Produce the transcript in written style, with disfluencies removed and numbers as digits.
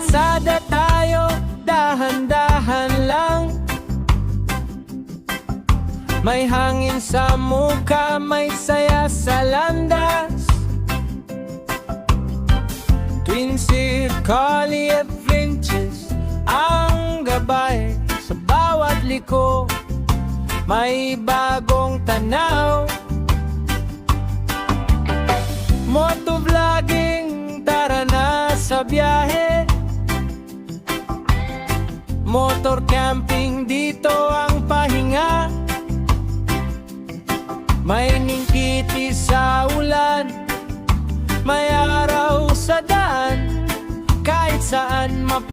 kalsada tayo, dahan-dahan lang. May hangin sa muka, may saya sa landas. Twin circle flinches ang gabay. Sa bawat liko, may bagong tanaw. Motovlogging, tara na sa biyahe. Motor camping, dito ang pahinga. May ningkiti sa ulan, may araw sa daan, kahit saan